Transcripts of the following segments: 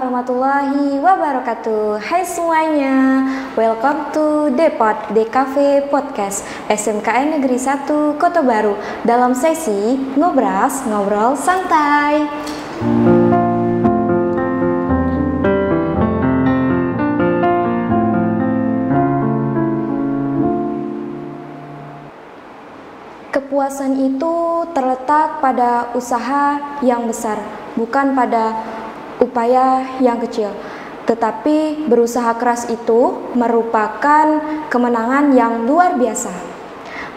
warahmatullahi wabarakatuh. Hai semuanya, welcome to Depot DKV Podcast SMKN Negeri 1 Kota Baru dalam sesi Ngobras Ngobrol Santai. Kepuasan itu terletak pada usaha yang besar, bukan pada upaya yang kecil. Tetapi berusaha keras itu merupakan kemenangan yang luar biasa.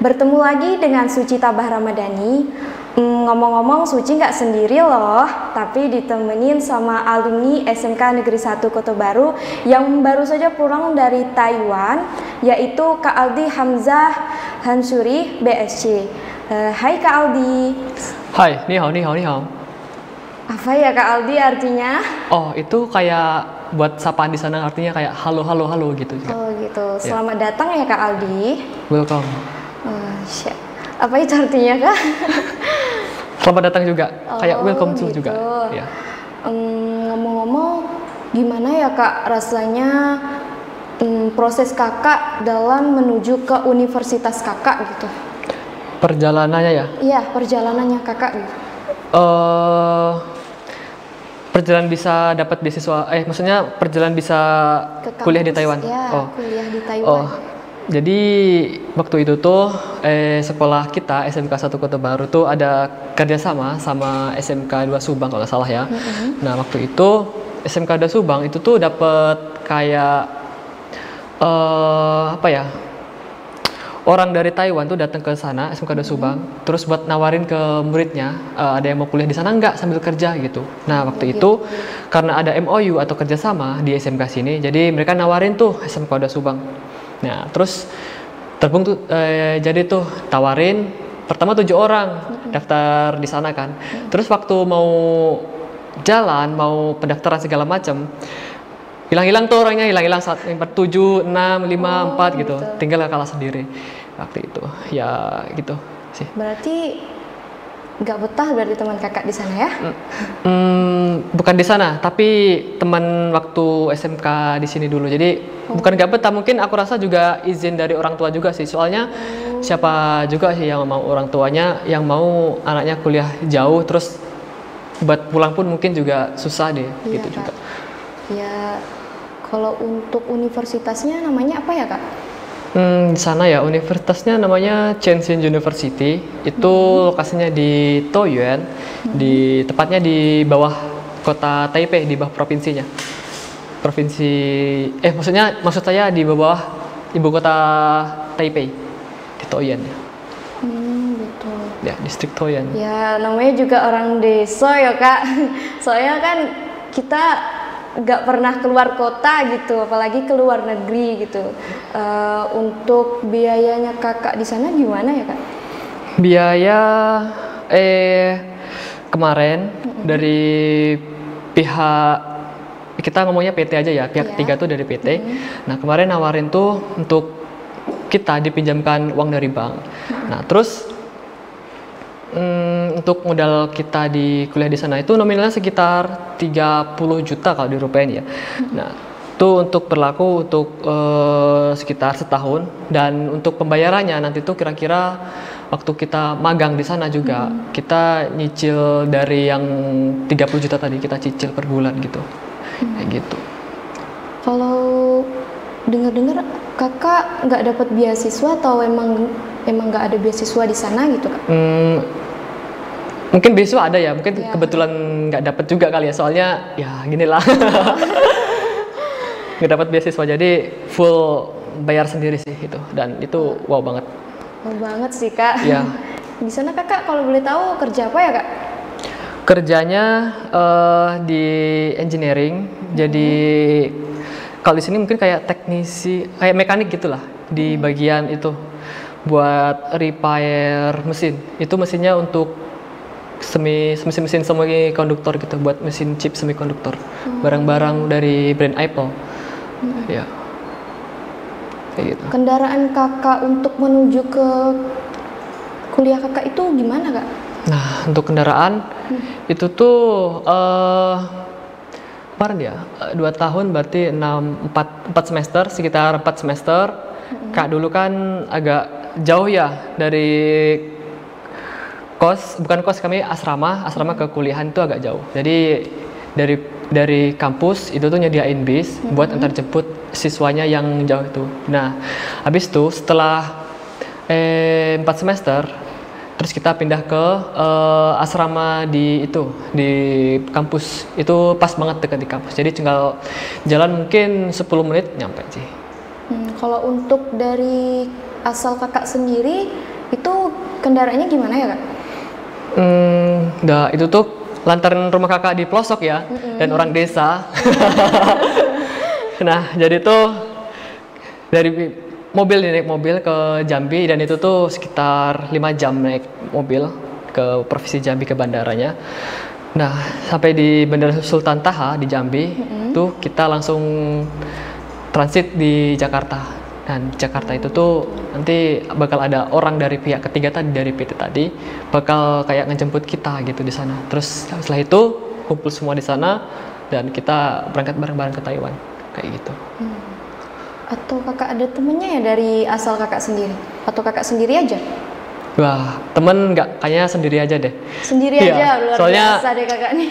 Bertemu lagi dengan Suci Tabah Ramadhani. Ngomong-ngomong, Suci nggak sendiri loh, tapi ditemenin sama alumni SMK Negeri 1 Kota Baru yang baru saja pulang dari Taiwan, yaitu Kak Aldi Hamzah Hansuri BSc. Hai Kak Aldi. Hai, ni hao. Apa ya Kak Aldi artinya? Oh, itu kayak buat sapaan di sana artinya kayak halo gitu juga. Oh gitu. Selamat datang ya Kak Aldi. Welcome. Siap. Apa itu artinya Kak? Selamat datang juga. Kayak welcome to gitu. juga. Ya. Ngomong-ngomong, gimana ya Kak rasanya proses Kakak dalam menuju ke universitas Kakak gitu? Perjalanannya ya? Iya, perjalanannya Kakak gitu. Perjalanan bisa dapat beasiswa, maksudnya perjalanan bisa kuliah di Taiwan. Ya, kuliah di Taiwan. Jadi waktu itu tuh sekolah kita SMK 1 Kota Baru tuh ada kerjasama sama SMK 2 Subang kalau nggak salah ya. Nah waktu itu SMK 2 Subang itu tuh dapat kayak orang dari Taiwan tuh datang ke sana SMK 2 Subang, terus buat nawarin ke muridnya, ada yang mau kuliah di sana nggak sambil kerja gitu. Nah waktu itu karena ada MOU atau kerjasama di SMK sini, jadi mereka nawarin tuh SMK 2 Subang. Nah terus terbung tuh jadi tuh tawarin pertama 7 orang daftar di sana kan. Terus waktu mau jalan, mau pendaftaran segala macam, hilang tuh orangnya, hilang saat 7, 6, 5, 4 gitu. Tinggal kalah sendiri waktu itu. Ya gitu sih. Berarti nggak betah berarti teman Kakak di sana ya? Bukan di sana, tapi teman waktu SMK di sini dulu. Jadi bukan nggak betah, mungkin aku rasa juga izin dari orang tua juga sih. Soalnya siapa juga sih yang mau orang tuanya yang mau anaknya kuliah jauh terus buat pulang pun mungkin juga susah deh gitu Kak. juga. Ya, kalau untuk universitasnya namanya apa ya Kak? Di sana ya universitasnya namanya Chengxin University. Itu lokasinya di Taoyuan, tepatnya di bawah kota Taipei, di bawah provinsinya. Maksud saya di bawah ibu kota Taipei, di Taoyuan ya. Betul. Ya, distrik Taoyuan. Ya, namanya juga orang desa ya Kak. Soalnya kan kita nggak pernah keluar kota gitu, apalagi keluar negeri gitu. Untuk biayanya Kakak di sana gimana ya Kak? Biaya kemarin dari pihak kita ngomongnya PT aja ya, pihak ketiga tuh dari PT. Nah kemarin nawarin tuh untuk kita dipinjamkan uang dari bank. Nah terus untuk modal kita di kuliah di sana itu nominalnya sekitar 30 juta kalau dirupiahin ya. Nah itu untuk berlaku untuk sekitar setahun, dan untuk pembayarannya nanti tuh kira-kira waktu kita magang di sana juga kita nyicil dari yang 30 juta tadi, kita cicil per bulan gitu. Kayak gitu. Kalau dengar-dengar Kakak nggak dapat beasiswa atau emang nggak ada beasiswa di sana gitu Kak? Mungkin beasiswa ada ya, mungkin kebetulan nggak dapat juga kali ya, soalnya ya gini lah. Nggak dapat beasiswa, jadi full bayar sendiri sih itu, dan itu wow banget. Wow banget sih Kak. Ya. Di sana Kakak kalau boleh tahu kerja apa ya Kak? Kerjanya di engineering, jadi kalau di sini mungkin kayak teknisi, kayak mekanik gitulah di bagian itu, buat repair mesin. Itu mesinnya untuk mesin semikonduktor gitu, buat mesin chip semikonduktor, barang-barang dari brand Apple. Ya, kayak gitu. Kendaraan Kakak untuk menuju ke kuliah Kakak itu gimana Kak? Nah, untuk kendaraan itu tuh kemarin ya 2 tahun berarti 4 semester, sekitar 4 semester. Kak dulu kan agak jauh ya dari bukan kos, kami asrama ke kuliahan itu agak jauh. Jadi dari kampus itu tuh nyediain bis buat antar jemput siswanya yang jauh itu. Nah, habis itu setelah 4 semester, terus kita pindah ke asrama di kampus. Itu pas banget dekat di kampus. Jadi tinggal jalan mungkin 10 menit nyampe sih. Kalau untuk dari asal kakak sendiri, itu kendaraannya gimana ya kak? Itu tuh lantaran rumah kakak di pelosok ya, dan orang desa. Nah, jadi tuh dari naik mobil ke Jambi, dan itu tuh sekitar 5 jam naik mobil ke Provinsi Jambi ke bandaranya. Nah, sampai di Bandara Sultan Taha di Jambi, tuh kita langsung transit di Jakarta. Dan Jakarta itu tuh nanti bakal ada orang dari pihak ketiga tadi, dari PT tadi, bakal kayak ngejemput kita gitu di sana. Terus setelah itu kumpul semua di sana dan kita berangkat bareng-bareng ke Taiwan kayak gitu. Atau kakak ada temennya ya dari asal kakak sendiri? Atau kakak sendiri aja? Wah, temen nggak, kayaknya sendiri aja deh. Sendiri Iya, aja, luar soalnya biasa deh kakak nih.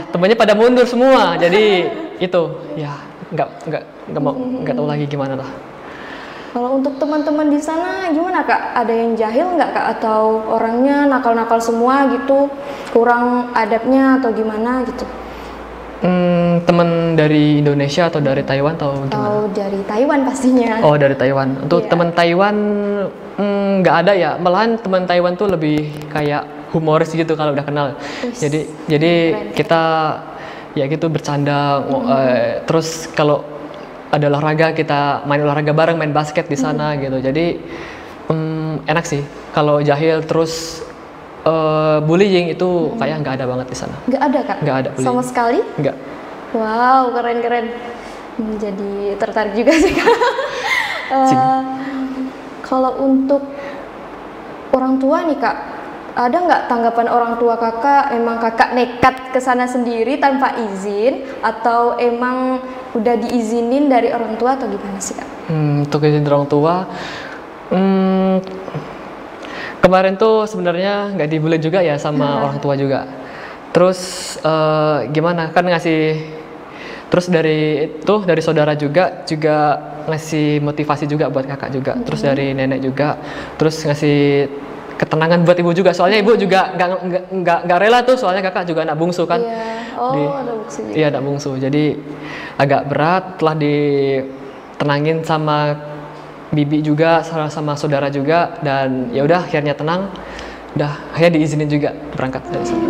temennya pada mundur semua, jadi itu ya nggak tahu lagi gimana lah. Kalau untuk teman-teman di sana gimana kak? Ada yang jahil nggak kak? Atau orangnya nakal-nakal semua gitu? Kurang adabnya atau gimana gitu? Teman dari Indonesia atau dari Taiwan atau gimana? Oh, dari Taiwan pastinya. Oh, dari Taiwan. Untuk teman Taiwan nggak ada ya. Malahan teman Taiwan tuh lebih kayak humoris gitu kalau udah kenal. Jadi keren. Kita ya gitu bercanda. Terus kalau ada olahraga, kita main olahraga bareng, main basket di sana gitu. Jadi enak sih. Kalau jahil terus bullying itu kayak nggak ada banget di sana. Nggak ada kak? Nggak ada bullying. Sama sekali? Nggak. Wow, keren. Jadi tertarik juga sih kak. Kalau untuk orang tua nih kak, ada nggak tanggapan orang tua kakak? Emang kakak nekat ke sana sendiri tanpa izin, atau emang udah diizinin dari orang tua atau gimana sih kak? Untuk izin orang tua, kemarin tuh sebenarnya nggak dibully juga ya sama orang tua juga. Terus gimana kan ngasih, terus dari saudara juga ngasih motivasi juga buat kakak juga. Terus dari nenek juga, terus ngasih ketenangan buat ibu juga. Soalnya ibu juga nggak rela tuh, soalnya kakak juga anak bungsu kan. Anak bungsu juga. Iya, anak bungsu. Jadi agak berat, telah ditenangin sama bibi juga, sama saudara juga, dan ya udah akhirnya tenang, udah akhirnya diizinin juga berangkat dari sana.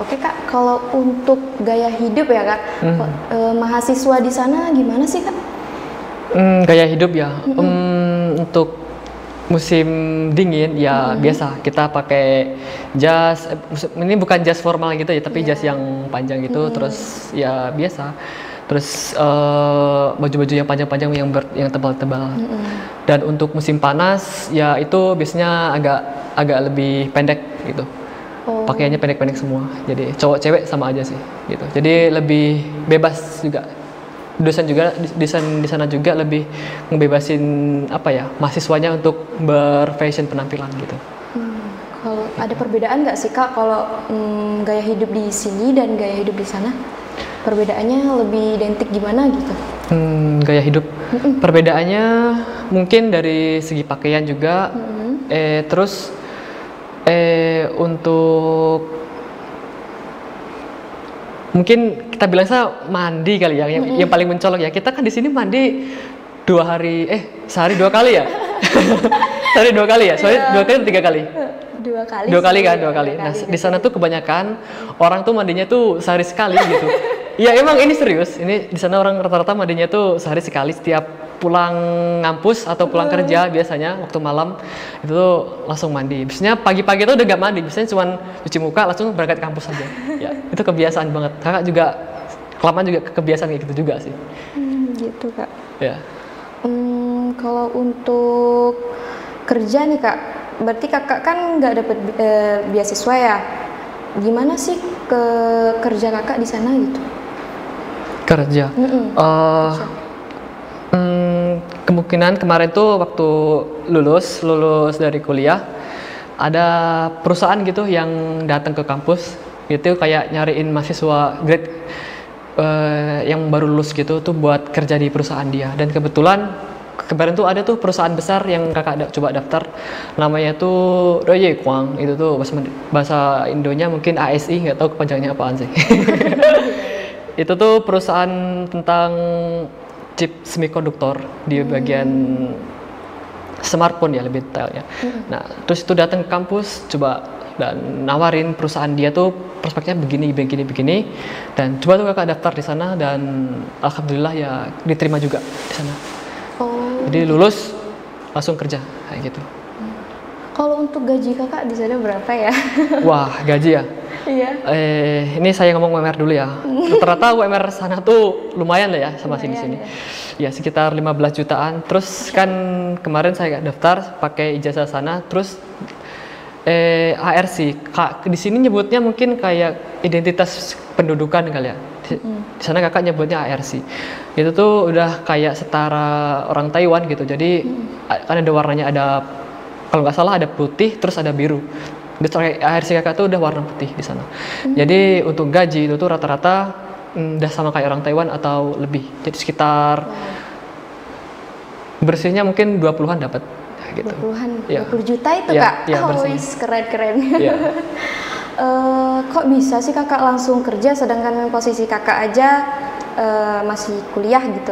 Oke kak, kalau untuk gaya hidup ya kak, mahasiswa di sana gimana sih kak? Gaya hidup ya, untuk musim dingin ya biasa kita pakai jas, ini bukan jas formal gitu ya, tapi jas yang panjang gitu. Terus ya biasa, terus baju-baju yang panjang-panjang yang tebal-tebal. Dan untuk musim panas ya itu biasanya agak lebih pendek gitu. Pakaiannya pendek-pendek semua, jadi cowok cewek sama aja sih gitu. Jadi lebih bebas juga. Dosen di sana juga lebih ngebebasin mahasiswanya untuk berfashion penampilan gitu. Kalau ada perbedaan nggak sih kak kalau gaya hidup di sini dan gaya hidup di sana? Perbedaannya lebih identik gimana gitu? Gaya hidup perbedaannya mungkin dari segi pakaian juga. Terus untuk mungkin kita bilang mandi kali ya, yang paling mencolok ya. Kita kan di sini mandi sehari 2 kali ya. Sehari 2 kali ya, soalnya 2 kali atau 3 kali? 2 kali. 2 kali kan, 2 kali. Nah, di sana tuh kebanyakan orang tuh mandinya tuh sehari sekali gitu. Ya emang ini serius, ini di sana orang rata-rata mandinya tuh sehari sekali, setiap pulang ngampus atau pulang kerja biasanya waktu malam itu tuh langsung mandi. Biasanya pagi-pagi tuh udah gak mandi, biasanya cuma cuci muka langsung berangkat ke kampus aja. Ya, itu kebiasaan banget. Kakak juga kelamaan juga kebiasaan kayak gitu juga sih. Gitu kak. Ya. Kalau untuk kerja nih kak, berarti kakak kan nggak dapet beasiswa ya? Gimana sih ke kerja kakak di sana gitu? Kerja. Kerja. Kemungkinan kemarin tuh waktu lulus dari kuliah ada perusahaan gitu yang datang ke kampus gitu kayak nyariin mahasiswa grade yang baru lulus gitu tuh buat kerja di perusahaan dia. Dan kebetulan kemarin tuh ada tuh perusahaan besar yang kakak coba daftar, namanya tuh Roye Kwang. Itu tuh bahasa Indonya mungkin ASI, nggak tahu kepanjangannya apaan sih. Itu tuh perusahaan tentang chip semikonduktor di bagian smartphone ya, lebih detailnya. Nah, terus itu datang ke kampus coba dan nawarin perusahaan dia tuh prospeknya begini, dan coba tuh kakak daftar di sana dan alhamdulillah ya diterima juga di sana. Jadi lulus langsung kerja kayak gitu. Kalau untuk gaji kakak di sana berapa ya? Wah, gaji ya? Iya. Ini saya ngomong UMR dulu ya. Rata-rata UMR sana tuh lumayan lah ya sama sini-sini. Ya sekitar 15 jutaan. Terus kan kemarin saya daftar pakai ijazah sana, terus ARC. Di sini nyebutnya mungkin kayak identitas pendudukan kali ya. Di sana kakak nyebutnya ARC. Itu tuh udah kayak setara orang Taiwan gitu. Jadi kan ada warnanya, ada kalau nggak salah ada putih terus ada biru. ARC kakak tuh udah warna putih di sana. Jadi untuk gaji itu tuh rata-rata udah sama kayak orang Taiwan atau lebih. Jadi sekitar bersihnya mungkin 20-an dapat gitu. 20-an, ya. 20 juta itu ya, kak? Ya, Keren. Ya. Kok bisa sih kakak langsung kerja sedangkan posisi kakak aja masih kuliah gitu?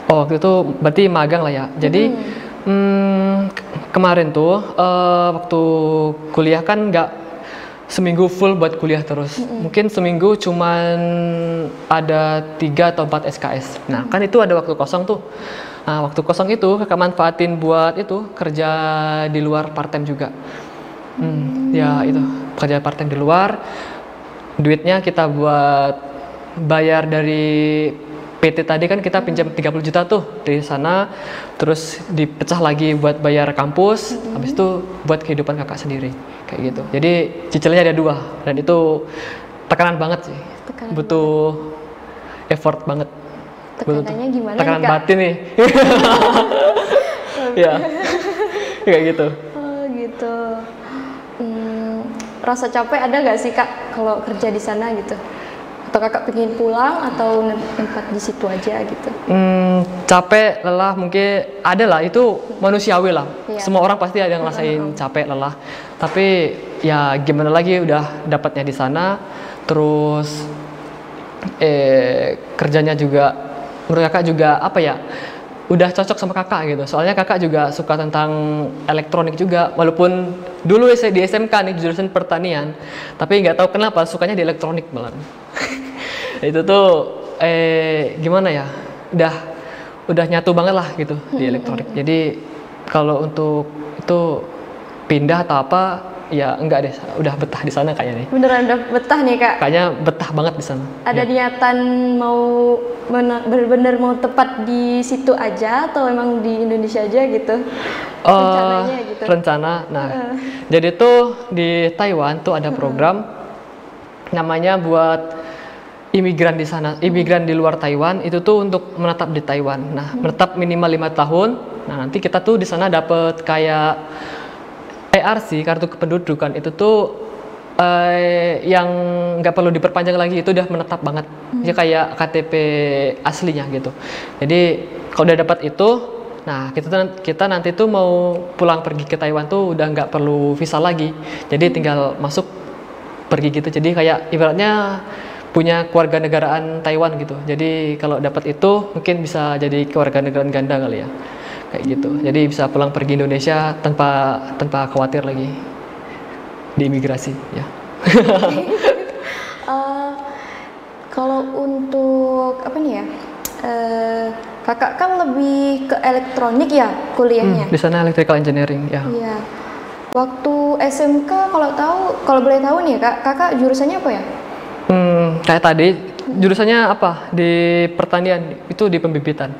Oh, waktu itu berarti magang lah ya. Jadi kemarin tuh waktu kuliah kan nggak seminggu full buat kuliah terus. Mungkin seminggu cuman ada 3 atau 4 SKS. Nah, kan itu ada waktu kosong tuh. Nah, waktu kosong itu kakak manfaatin buat itu kerja di luar part time juga. Ya itu kerja part time di luar. Duitnya kita buat bayar dari PT tadi kan kita pinjam 30 juta tuh dari sana, terus dipecah lagi buat bayar kampus, habis itu buat kehidupan kakak sendiri kayak gitu. Jadi cicilnya ada 2 dan itu tekanan banget sih, butuh effort banget. Tekanannya gimana tekanan nih kak? Batin nih. Ya kayak gitu. Oh gitu. Rasa capek ada nggak sih kak kalau kerja di sana gitu? Atau kakak pengen pulang atau tempat di situ aja gitu? Capek, lelah mungkin ada lah, itu manusiawi lah. Iya. Semua orang pasti ada yang ngerasain capek, lelah. Tapi ya gimana lagi, udah dapatnya di sana, terus kerjanya juga menurut kakak juga apa ya? Udah cocok sama kakak gitu. Soalnya kakak juga suka tentang elektronik juga. Walaupun dulu saya di SMK nih jurusan pertanian, tapi nggak tahu kenapa sukanya di elektronik malah. Itu tuh gimana ya? Udah nyatu banget lah gitu di elektronik. Jadi kalau untuk itu pindah atau apa ya enggak deh, udah betah di sana kayaknya nih. Beneran udah betah nih kak? Kayaknya betah banget di sana. Ada niatan mau bener-bener mau tepat di situ aja atau emang di Indonesia aja gitu? Rencananya gitu. Rencana. Nah, jadi tuh di Taiwan tuh ada program namanya buat imigran di sana, imigran di luar Taiwan itu tuh untuk menetap di Taiwan. Nah, menetap minimal 5 tahun. Nah, nanti kita tuh di sana dapat kayak ARC, kartu kependudukan itu tuh yang nggak perlu diperpanjang lagi, itu udah menetap banget. Dia kayak KTP aslinya gitu. Jadi kalau udah dapat itu, nah kita nanti tuh mau pulang pergi ke Taiwan tuh udah nggak perlu visa lagi. Jadi tinggal masuk pergi gitu. Jadi kayak ibaratnya punya keluarga negaraan Taiwan gitu. Jadi kalau dapat itu mungkin bisa jadi keluarga negaraan ganda kali ya. Kayak gitu. Jadi bisa pulang pergi Indonesia tanpa khawatir lagi di imigrasi ya. Kalau untuk apa nih ya, kakak kan lebih ke elektronik ya kuliahnya? Di sana electrical engineering ya. Iya. Waktu SMK kalau boleh tahu nih kak, kakak jurusannya apa ya? Kayak tadi jurusannya apa di pertanian itu di pembibitan.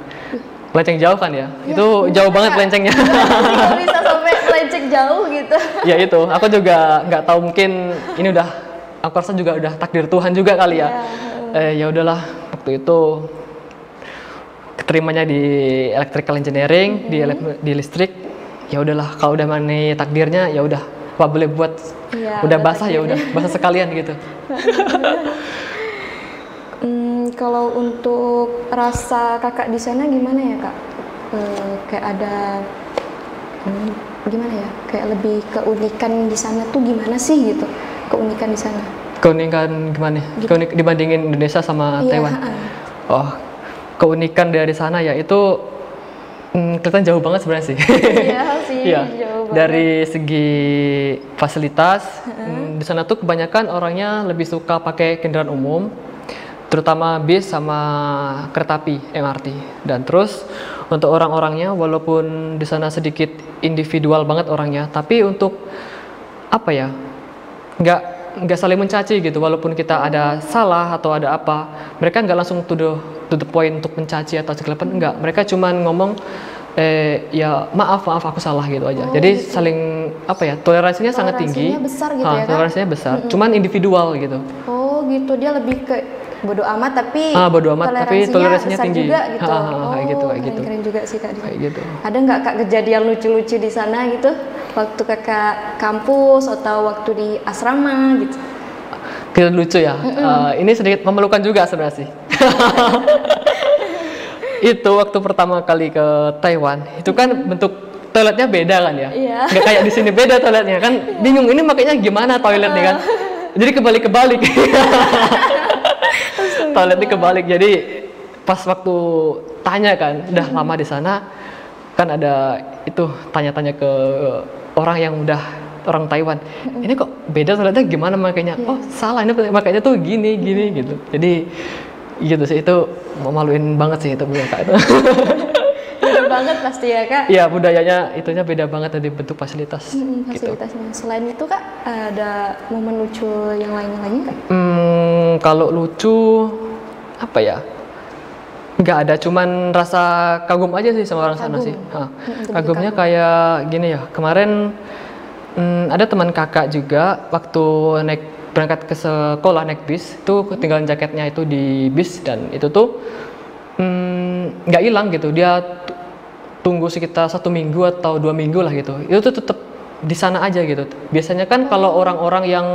Melenceng jauh kan ya? Ya, Itu jauh banget melencengnya. Kok bisa sampai melenceng jauh gitu? Ya itu, aku juga nggak tahu, mungkin ini udah, aku rasa juga udah takdir Tuhan juga kali ya. Ya udahlah, waktu itu keterimanya di electrical engineering, di listrik. Ya udahlah, kalau udah mana takdirnya ya udah, apa boleh buat. Iya, udah basah ya udah, basah sekalian gitu. Kalau untuk rasa kakak di sana gimana ya kak? Kayak ada gimana ya? Kayak lebih keunikan di sana tuh gimana sih gitu? Keunikan di sana? Keunikan gimana? Dibandingin Indonesia sama Taiwan? Oh, keunikan dari sana ya itu kelihatan jauh banget sebenarnya sih. Iya sih, Iya. jauh banget. Dari segi fasilitas, di sana tuh kebanyakan orangnya lebih suka pakai kendaraan umum, terutama bis sama kereta api MRT. Dan terus untuk orang-orangnya, walaupun di sana sedikit individual banget orangnya, tapi untuk apa ya, nggak saling mencaci gitu. Walaupun kita ada salah atau ada apa, mereka nggak langsung to the point untuk mencaci atau segala macam, enggak. Mereka cuman ngomong ya maaf aku salah gitu aja. Jadi gitu. saling apa ya, toleransinya sangat tinggi. Besar gitu ya, Kak? Toleransinya besar, cuman individual gitu. Oh gitu, dia lebih ke bodo amat tapi bodo amat tapi toleransinya besar tinggi juga gitu. kayak gitu. Keren juga sih kak. Kayak gitu. Ada nggak kak kejadian lucu-lucu di sana gitu? Waktu kakak kampus atau waktu di asrama gitu? Kira lucu ya. Ini sedikit memalukan juga sebenarnya sih. Itu waktu pertama kali ke Taiwan, itu kan bentuk toiletnya beda kan ya? Iya. Nggak kayak di sini beda toiletnya kan, bingung ini makanya gimana toilet nih kan? Jadi kebalik-kebalik. Toiletnya kebalik. Jadi pas waktu tanya kan, udah lama di sana, kan ada itu tanya-tanya ke orang yang udah orang Taiwan. Ini kok beda toiletnya gimana makanya? Oh salah, ini makanya tuh gini gitu. Jadi gitu sih, itu memaluin banget sih itu kak itu. Beda banget pasti ya kak? Iya, budayanya itunya beda banget dari bentuk fasilitas. Fasilitasnya. Gitu. Selain itu kak, ada momen lucu yang lainnya lagi kak? Kalau lucu apa ya? Nggak ada, cuman rasa kagum aja sih sama orang sana sih. Kagumnya kayak gini ya. Kemarin ada teman kakak juga waktu berangkat ke sekolah naik bis, itu ketinggalan jaketnya itu di bis, dan itu tuh nggak hilang gitu. Dia tunggu sekitar 1 minggu atau 2 minggu lah gitu. Itu tuh tetap di sana aja gitu. Biasanya kan kalau orang-orang yang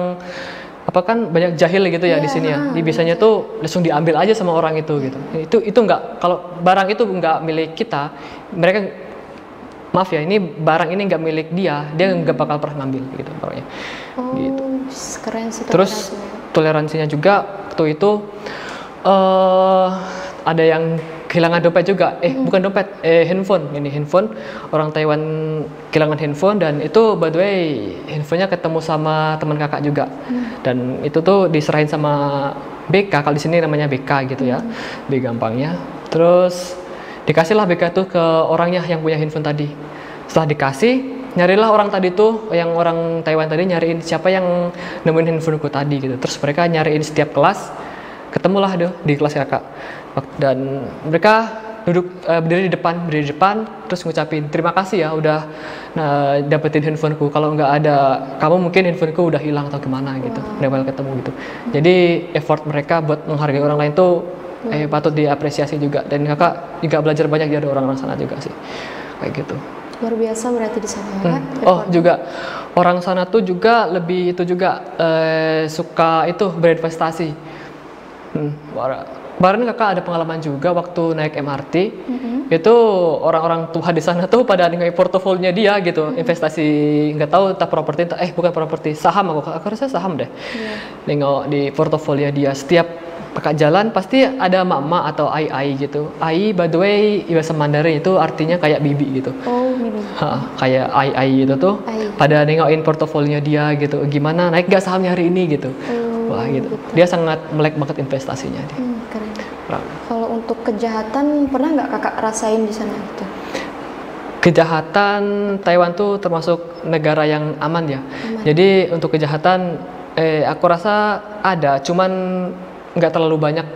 apa kan banyak jahil gitu ya di sini ya. Biasanya tuh langsung diambil aja sama orang itu gitu. Itu nggak, kalau barang itu nggak milik kita, mereka maaf ya, ini barang ini nggak milik dia nggak bakal pernah ngambil gitu barangnya. Gitu. Keren sih. Terus toleransinya juga waktu itu ada yang kehilangan dompet juga, bukan dompet, handphone orang Taiwan kehilangan handphone, dan itu by the way handphonenya ketemu sama teman kakak juga, dan itu tuh diserahin sama BK, kalau di sini namanya BK gitu ya, B gampangnya. Terus dikasihlah BK tuh ke orangnya yang punya handphone tadi. Setelah dikasih, nyarilah orang tadi tuh, yang orang Taiwan tadi nyariin siapa yang nemuin handphoneku tadi gitu. Terus mereka nyariin setiap kelas, ketemulah di kelas kakak, dan mereka berdiri di depan terus ngucapin terima kasih ya udah dapetin handphoneku, kalau nggak ada kamu mungkin handphoneku udah hilang atau gimana gitu. Udah ketemu gitu. Jadi effort mereka buat menghargai orang lain tuh patut diapresiasi juga, dan kakak juga belajar banyak dari orang-orang sana juga sih, kayak gitu. Luar biasa berarti di sana ya. Juga orang sana tuh juga lebih itu juga suka itu berinvestasi. Kemarin kakak ada pengalaman juga waktu naik MRT, itu orang-orang tua di sana tuh pada nengok portofolionya dia gitu, investasi nggak tahu entah properti, bukan properti, saham, aku rasa saham deh. Nengok di portofolio dia, setiap kakak jalan pasti ada mama atau ai gitu. Ai by the way bahasa Mandarin itu artinya kayak bibi gitu. Oh, bibi. Kayak ai gitu tuh. Pada nengokin portofolionya dia gitu. Gimana naik gak sahamnya hari ini gitu. Wah gitu. Dia sangat melek banget investasinya dia. Keren. Kalau untuk kejahatan pernah nggak kakak rasain di sana gitu? Kejahatan Taiwan tuh termasuk negara yang aman ya. Jadi untuk kejahatan aku rasa ada, cuman nggak terlalu banyak.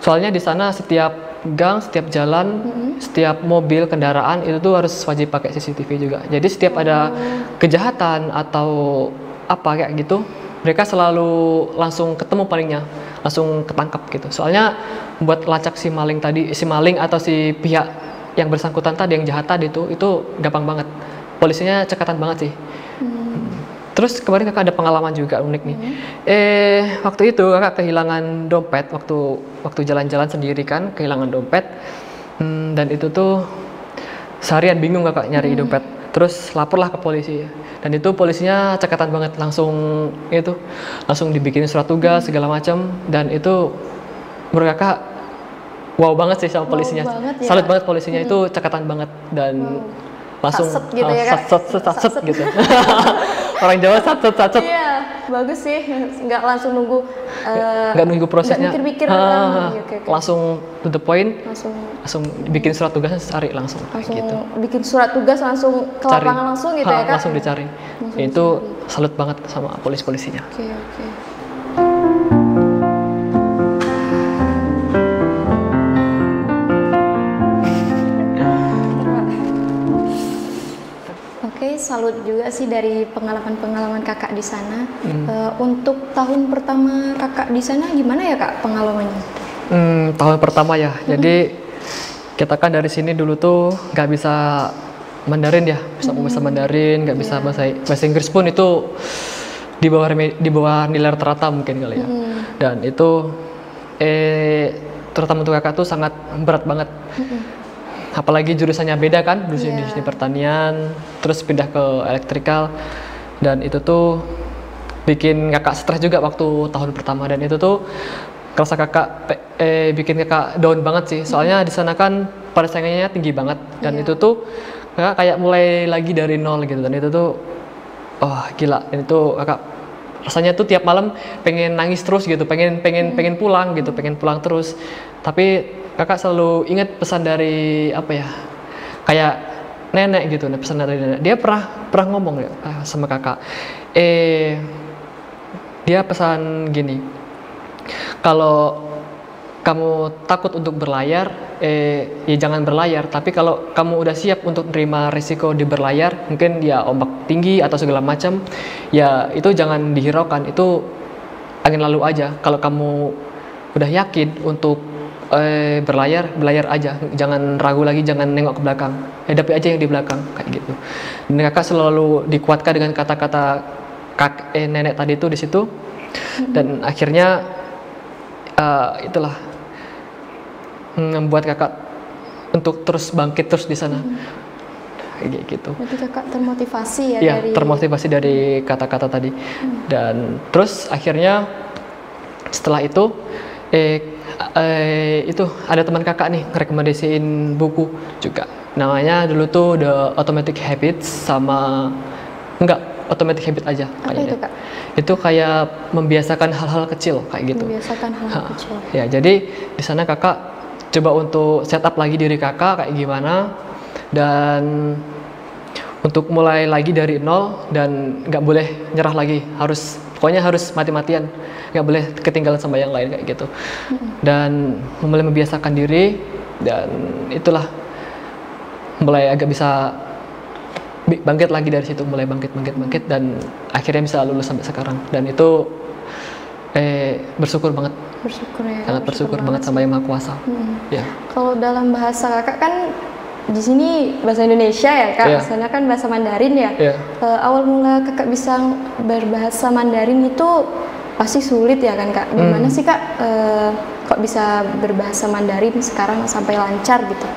Soalnya di sana setiap gang, setiap jalan, setiap mobil, kendaraan itu tuh harus wajib pakai CCTV juga. Jadi setiap ada kejahatan atau apa kayak gitu, mereka selalu langsung ketemu palingnya, langsung ketangkap gitu. Soalnya buat lacak si maling atau si pihak yang bersangkutan tadi, yang jahat tadi itu gampang banget. Polisinya cekatan banget sih. Terus kemarin kakak ada pengalaman juga unik nih. Waktu itu kakak kehilangan dompet waktu jalan-jalan sendiri kan, kehilangan dompet. Dan itu tuh seharian bingung kakak nyari dompet. Terus laporlah ke polisi. Dan itu polisinya cekatan banget, langsung dibikin surat tugas segala macam. Dan itu menurut kakak wow banget sih sama polisinya. Banget, ya? Salut banget polisinya, itu cekatan banget dan langsung satset gitu ya kak? satset gitu. Orang Jawa satset. Iya, bagus sih. Nggak langsung nunggu. Nggak nunggu prosesnya. Nggak mikir-mikir. Okay. Langsung to the point. Langsung bikin surat tugasnya cari langsung gitu. Bikin surat tugas langsung ke lapangan langsung gitu ya kak? Langsung dicari. Itu salut banget sama polisinya. Oke. Salut juga sih dari pengalaman kakak di sana. Untuk tahun pertama kakak di sana gimana ya kak pengalamannya? Tahun pertama ya. Jadi kita kan dari sini dulu tuh nggak bisa Mandarin ya, bisa Mandarin, nggak bisa bahasa Inggris pun itu di bawah nilai rata-rata mungkin kali ya. Dan itu terutama untuk kakak tuh sangat berat banget. Apalagi jurusannya beda kan, jurusan di pertanian, terus pindah ke elektrikal, dan itu tuh bikin kakak stres juga waktu tahun pertama. Dan itu tuh kerasa bikin kakak down banget sih, soalnya di sana kan pada saingannya tinggi banget, dan itu tuh kakak kayak mulai lagi dari nol gitu. Dan itu tuh gila, dan itu kakak rasanya tuh tiap malam pengen nangis terus gitu, pengen pulang gitu, pengen pulang terus. Tapi kakak selalu ingat pesan dari kayak nenek gitu, pesan dari nenek. Dia pernah ngomong ya sama kakak. Dia pesan gini, kalau kamu takut untuk berlayar, ya jangan berlayar. Tapi kalau kamu udah siap untuk terima risiko di berlayar, mungkin ya ombak tinggi atau segala macam, ya itu jangan dihiraukan, itu angin lalu aja. Kalau kamu udah yakin untuk berlayar aja, jangan ragu lagi, jangan nengok ke belakang, hadapi aja yang di belakang, kayak gitu. Dan kakak selalu dikuatkan dengan kata-kata nenek tadi itu di situ. Dan akhirnya itulah membuat kakak untuk terus bangkit terus di sana, kayak gitu. Berarti kakak termotivasi ya termotivasi dari kata-kata tadi. Dan terus akhirnya setelah itu itu ada teman kakak nih ngerekomendasiin buku juga, namanya dulu tuh The Atomic Habits sama Atomic Habit aja. Apa itu kak? Itu kayak membiasakan hal-hal kecil kayak gitu. Membiasakan hal-hal kecil. Ya, jadi di sana kakak coba untuk setup lagi diri kakak kayak gimana, dan untuk mulai lagi dari nol, dan nggak boleh nyerah lagi, pokoknya harus mati-matian, nggak boleh ketinggalan sama yang lain kayak gitu. Dan mulai membiasakan diri, dan itulah mulai agak bisa bangkit lagi dari situ, mulai bangkit, dan akhirnya bisa lulus sampai sekarang. Dan itu bersyukur banget. Sangat bersyukur banget sama Yang Maha Kuasa. Ya. Kalau dalam bahasa kakak kan di sini bahasa Indonesia ya kak, di sana kan bahasa Mandarin ya. Awal mula kakak bisa berbahasa Mandarin itu pasti sulit ya kan kak. Gimana sih kak kok bisa berbahasa Mandarin sekarang sampai lancar gitu?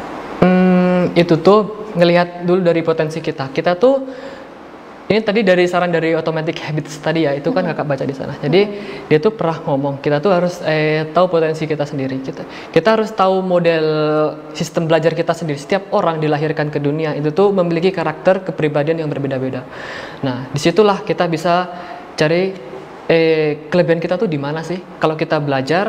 Itu tuh ngelihat dulu dari potensi kita. Kita tuh ini tadi dari saran dari Atomic Habits tadi ya, itu kan kakak baca di sana. Jadi dia tuh pernah ngomong, kita tuh harus tahu potensi kita sendiri. Kita harus tahu model sistem belajar kita sendiri. Setiap orang dilahirkan ke dunia itu tuh memiliki karakter kepribadian yang berbeda-beda. Nah, disitulah kita bisa cari kelebihan kita tuh di mana sih? Kalau kita belajar,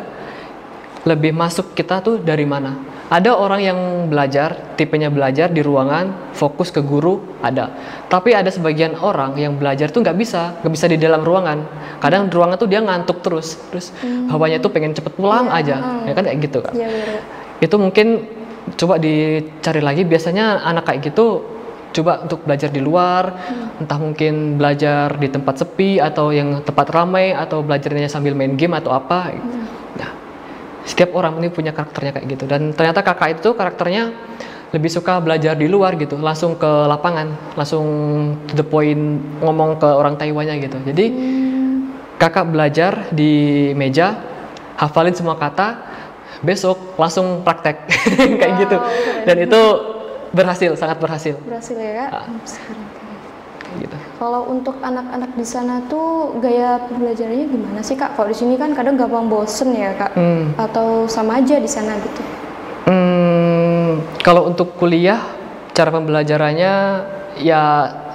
lebih masuk kita tuh dari mana? Ada orang yang belajar, tipenya belajar di ruangan, fokus ke guru, ada. Tapi ada sebagian orang yang belajar tuh nggak bisa di dalam ruangan. Kadang di ruangan tuh dia ngantuk terus hawanya tuh pengen cepet pulang aja, ya kan kayak gitu kan. itu mungkin coba dicari lagi. Biasanya anak kayak gitu coba untuk belajar di luar, entah mungkin belajar di tempat sepi atau yang tempat ramai, atau belajarnya sambil main game atau apa. Nah, setiap orang ini punya karakternya kayak gitu, dan ternyata kakak itu karakternya lebih suka belajar di luar gitu, langsung ke lapangan, langsung to the point, ngomong ke orang Taiwannya gitu. Jadi kakak belajar di meja, hafalin semua kata, besok langsung praktek kayak gitu. Dan itu berhasil, sangat berhasil. Berhasil ya kak. Kayak gitu. Kalau untuk anak-anak di sana tuh gaya pembelajarannya gimana sih kak? Kalau di sini kan kadang gampang bosen ya kak, atau sama aja di sana gitu? Kalau untuk kuliah, cara pembelajarannya ya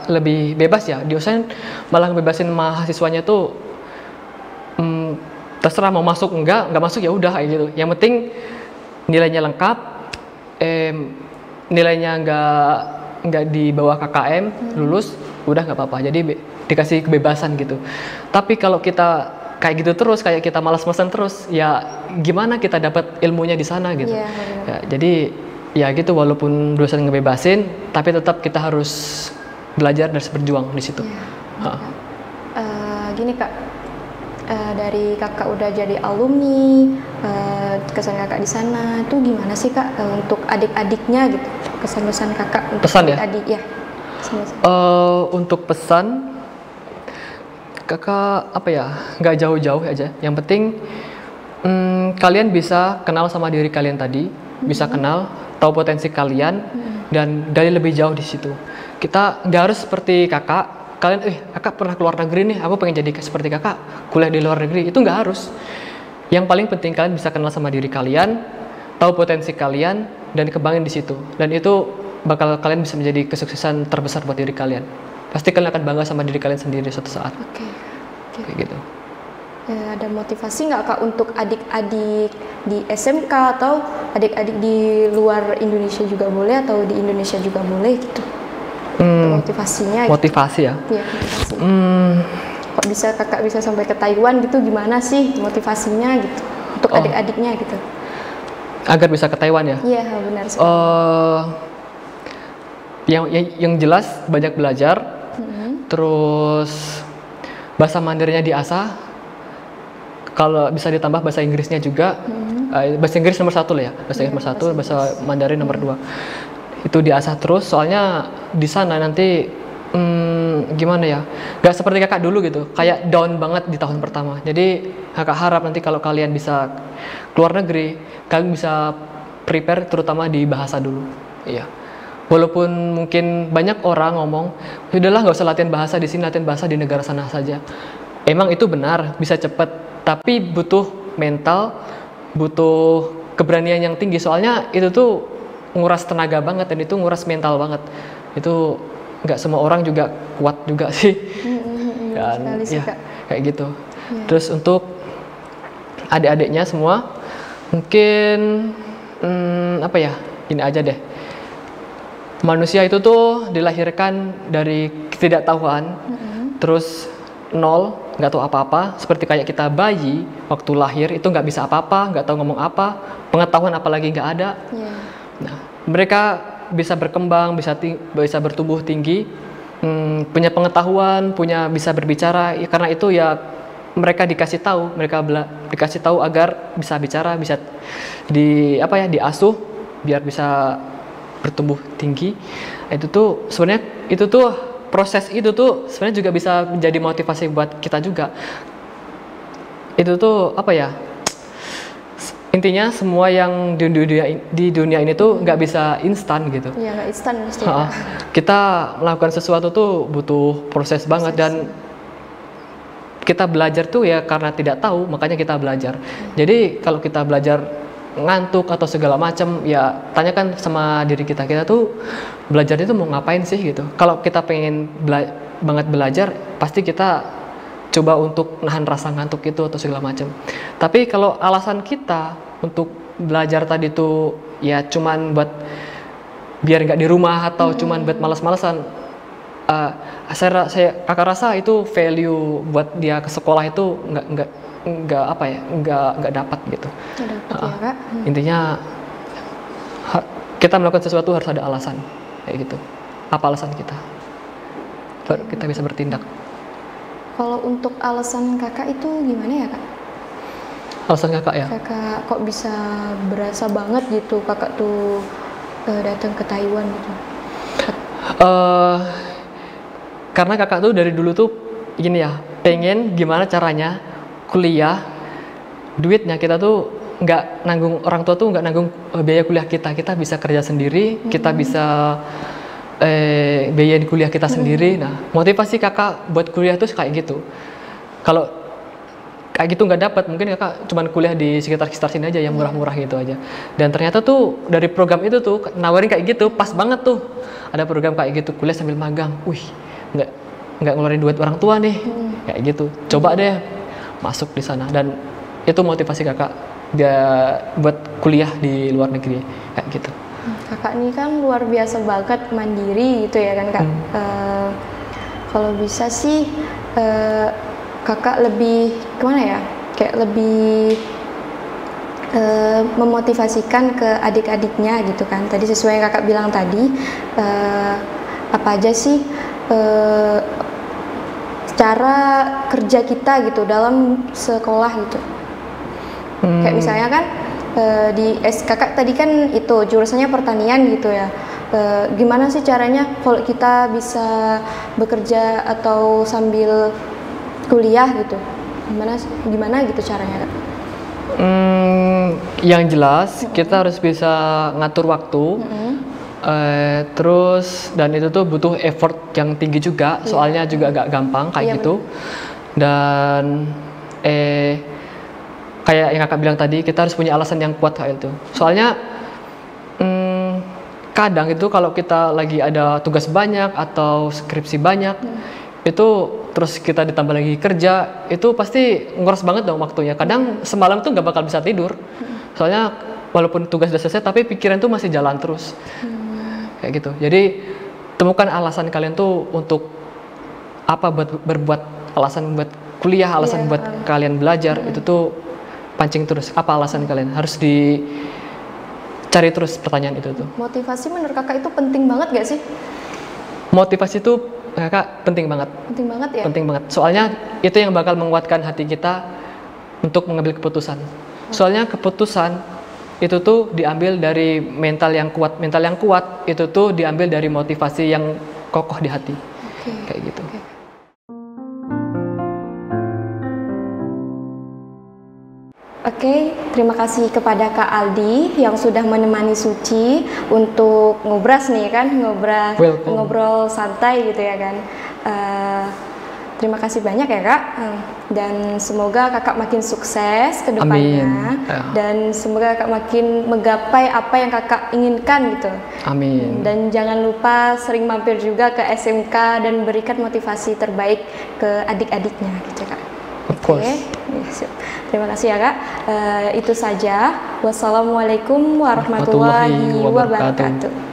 lebih bebas ya. Diusahain malah ngebebasin mahasiswanya tuh, terserah mau masuk enggak masuk ya udah kayak gitu. Yang penting nilainya lengkap, nilainya nggak di bawah KKM, lulus, udah nggak apa-apa. Jadi dikasih kebebasan gitu. Tapi kalau kita kayak gitu terus, kayak kita malas-malasan terus, ya gimana kita dapat ilmunya di sana gitu. Iya, Ya, jadi ya gitu, walaupun dosen ngebebasin, tapi tetap kita harus belajar dan berjuang di situ. Iya. Gini kak, dari kakak udah jadi alumni, kesan kakak di sana itu gimana sih kak, untuk adik-adiknya gitu, kesan-kesan kakak untuk Pesan ya? adik-adik ya. Pesan-pesan. Untuk pesan, kakak apa ya, nggak jauh-jauh aja. Yang penting kalian bisa kenal sama diri kalian tadi, bisa kenal, tahu potensi kalian, dan dari lebih jauh di situ. Kita nggak harus seperti kakak. Kalian, kakak pernah keluar negeri nih, aku pengen jadi seperti kakak, kuliah di luar negeri. Itu nggak harus. Yang paling penting kalian bisa kenal sama diri kalian, tahu potensi kalian, dan kembangin di situ. Dan itu bakal kalian bisa menjadi kesuksesan terbesar buat diri kalian. Pasti kalian akan bangga sama diri kalian sendiri suatu saat. Oke. Kayak gitu. Ada motivasi nggak kak untuk adik-adik di SMK atau adik-adik di luar Indonesia juga boleh, atau di Indonesia juga boleh gitu? Motivasinya. Motivasi ya? Iya, motivasi. Kok bisa kakak bisa sampai ke Taiwan gitu, gimana sih motivasinya gitu untuk adik-adiknya gitu? Agar bisa ke Taiwan ya? Iya, benar sekali. Yang jelas banyak belajar, terus bahasa Mandarinnya diasah. Kalau bisa ditambah bahasa Inggrisnya juga, bahasa Inggris nomor 1 lah ya, bahasa Inggris nomor 1, bahasa Mandarin nomor 2. Itu diasah terus, soalnya di sana nanti gimana ya, gak seperti kakak dulu gitu, kayak down banget di tahun pertama. Jadi kakak harap nanti kalau kalian bisa keluar negeri, kalian bisa prepare terutama di bahasa dulu. Iya. Walaupun mungkin banyak orang ngomong, udahlah nggak usah latihan bahasa di sini, latihan bahasa di negara sana saja. Emang itu benar, bisa cepet, tapi butuh mental, butuh keberanian yang tinggi. Soalnya itu tuh nguras tenaga banget, dan itu nguras mental banget. Itu nggak semua orang juga kuat juga sih. Dan ya kayak gitu. Ya. Terus untuk adik-adiknya semua, mungkin apa ya, gini aja deh. Manusia itu tuh dilahirkan dari ketidaktahuan, terus nol, nggak tahu apa-apa. Seperti kayak kita bayi waktu lahir itu nggak bisa apa-apa, nggak tahu ngomong apa, pengetahuan apalagi nggak ada. Nah, mereka bisa berkembang, bisa bertumbuh tinggi, punya pengetahuan, bisa berbicara. Ya, karena itu ya mereka dikasih tahu agar bisa bicara, bisa diasuh biar bisa bertumbuh tinggi. Itu tuh sebenarnya proses itu tuh sebenarnya juga bisa menjadi motivasi buat kita juga. Itu tuh apa ya? Intinya semua yang di dunia ini tuh nggak bisa instan gitu. Iya, nggak instan mesti. Kita melakukan sesuatu tuh butuh proses banget, dan kita belajar tuh ya karena tidak tahu, makanya kita belajar. Jadi kalau kita belajar ngantuk atau segala macam, ya tanyakan sama diri kita tuh belajar itu mau ngapain sih gitu. Kalau kita pengen banget belajar, pasti kita coba untuk nahan rasa ngantuk itu atau segala macam. Tapi kalau alasan kita untuk belajar tadi tuh ya cuman buat biar nggak di rumah atau cuman buat malas-malasan, kakak rasa itu value buat dia ke sekolah itu nggak dapat gitu. Ya, Kak. Intinya kita melakukan sesuatu harus ada alasan kayak gitu. Apa alasan kita? Baru kita bisa bertindak. Kalau untuk alasan kakak itu gimana ya kak? Alasan kakak ya? Kakak kok bisa berasa banget gitu kakak tuh datang ke Taiwan gitu? Karena kakak tuh dari dulu tuh gini ya, pengen gimana caranya kuliah, duitnya kita tuh nggak nanggung, orang tua tuh nggak nanggung biaya kuliah kita bisa kerja sendiri, kita bisa biayain kuliah kita sendiri. Nah, motivasi kakak buat kuliah tuh kayak gitu. Kalau kayak gitu nggak dapat, mungkin kakak cuman kuliah di sekitar sini aja yang murah-murah gitu aja. Dan ternyata tuh dari program itu tuh nawarin kayak gitu, pas banget tuh. Ada program kayak gitu, kuliah sambil magang. Wih, nggak ngeluarin duit orang tua nih, kayak gitu. Coba deh masuk di sana, dan itu motivasi kakak dia buat kuliah di luar negeri kayak gitu. Kakak ini kan luar biasa banget mandiri gitu ya kan kak. Kalau bisa sih kakak lebih gimana ya, kayak lebih memotivasikan ke adik-adiknya gitu kan. Tadi sesuai yang kakak bilang tadi, apa aja sih cara kerja kita gitu dalam sekolah gitu. Kayak misalnya kan di kakak tadi kan itu jurusannya pertanian gitu ya. Gimana sih caranya kalau kita bisa bekerja atau sambil kuliah gitu, gimana gitu caranya? Yang jelas kita harus bisa ngatur waktu, terus dan itu tuh butuh effort yang tinggi juga, soalnya juga agak gampang kayak gitu. Dan kayak yang kakak bilang tadi, kita harus punya alasan yang kuat kayak itu. Soalnya kadang itu kalau kita lagi ada tugas banyak atau skripsi banyak, itu terus kita ditambah lagi kerja, itu pasti nguras banget dong waktunya. Kadang semalam tuh nggak bakal bisa tidur, soalnya walaupun tugas udah selesai tapi pikiran tuh masih jalan terus, kayak gitu. Jadi temukan alasan kalian tuh untuk apa, buat berbuat, alasan buat kuliah, alasan buat kalian belajar, itu tuh pancing terus. Apa alasan kalian? Harus dicari terus pertanyaan itu tuh. Motivasi menurut kakak itu penting banget gak sih? Motivasi itu kakak penting banget. Penting banget ya? Penting banget. Soalnya itu yang bakal menguatkan hati kita untuk mengambil keputusan. Soalnya keputusan itu tuh diambil dari mental yang kuat. Mental yang kuat itu tuh diambil dari motivasi yang kokoh di hati. Kayak gitu. Oke, terima kasih kepada Kak Aldi yang sudah menemani Suci untuk ngobras nih kan, ngobrol santai gitu ya kan. Terima kasih banyak ya Kak, dan semoga Kakak makin sukses ke depannya. Dan semoga Kakak makin menggapai apa yang Kakak inginkan gitu. Amin. Dan jangan lupa sering mampir juga ke SMK dan berikan motivasi terbaik ke adik-adiknya gitu Kak. Of course. Ya, terima kasih ya Kak. Itu saja. Wassalamualaikum warahmatullahi wabarakatuh.